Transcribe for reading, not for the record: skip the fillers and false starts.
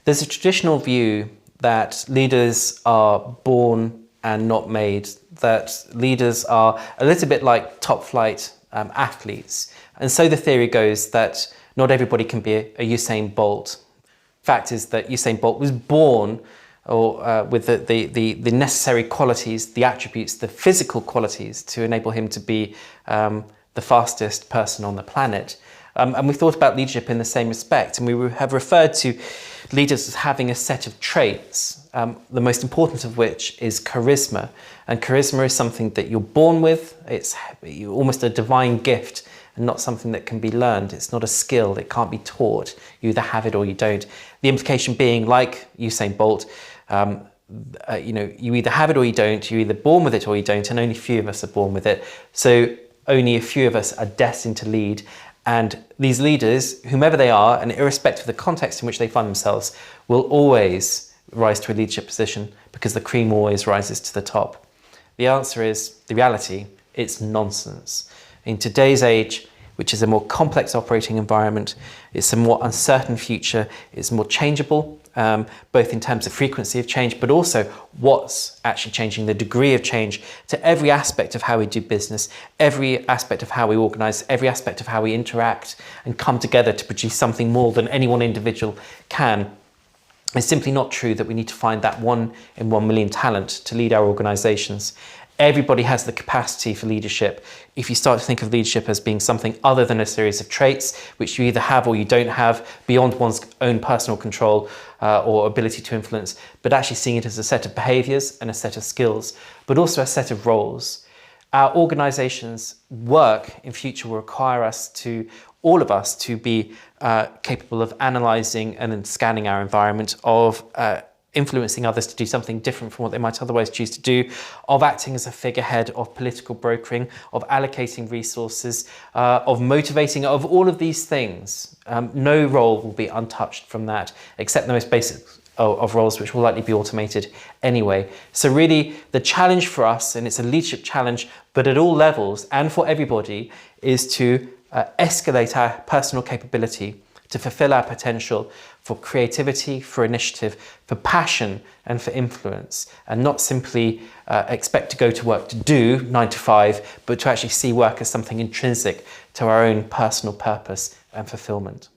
There's a traditional view that leaders are born and not made, that leaders are a little bit like top flight athletes. And so the theory goes that not everybody can be a Usain Bolt. Fact is that Usain Bolt was born with the necessary qualities, the attributes, the physical qualities to enable him to be the fastest person on the planet. And we thought about leadership in the same respect, and we have referred to leaders as having a set of traits, the most important of which is charisma. And charisma is something that you're born with. It's almost a divine gift and not something that can be learned. It's not a skill. It can't be taught. You either have it or you don't. The implication being, like Usain Bolt, you either have it or you don't. You're either born with it or you don't, and only few of us are born with it. So only a few of us are destined to lead. And these leaders, whomever they are, and irrespective of the context in which they find themselves, will always rise to a leadership position because the cream always rises to the top. The answer is, the reality, it's nonsense. In today's age, which is a more complex operating environment, it's a more uncertain future, it's more changeable, both in terms of frequency of change, but also what's actually changing, the degree of change to every aspect of how we do business, every aspect of how we organise, every aspect of how we interact and come together to produce something more than any one individual can. It's simply not true that we need to find that 1 in 1 million talent to lead our organisations. Everybody has the capacity for leadership. If you start to think of leadership as being something other than a series of traits, which you either have or you don't have, beyond one's own personal control or ability to influence, but actually seeing it as a set of behaviours and a set of skills, but also a set of roles. Our organisations' work in future will require all of us to be capable of analysing and then scanning our environment, of influencing others to do something different from what they might otherwise choose to do, of acting as a figurehead, of political brokering, of allocating resources, of motivating, of all of these things. No role will be untouched from that, except the most basic of roles, which will likely be automated anyway. So really the challenge for us, and it's a leadership challenge, but at all levels and for everybody, is to escalate our personal capability to fulfill our potential for creativity, for initiative, for passion and for influence, and not simply expect to go to work to do 9 to 5, but to actually see work as something intrinsic to our own personal purpose and fulfillment.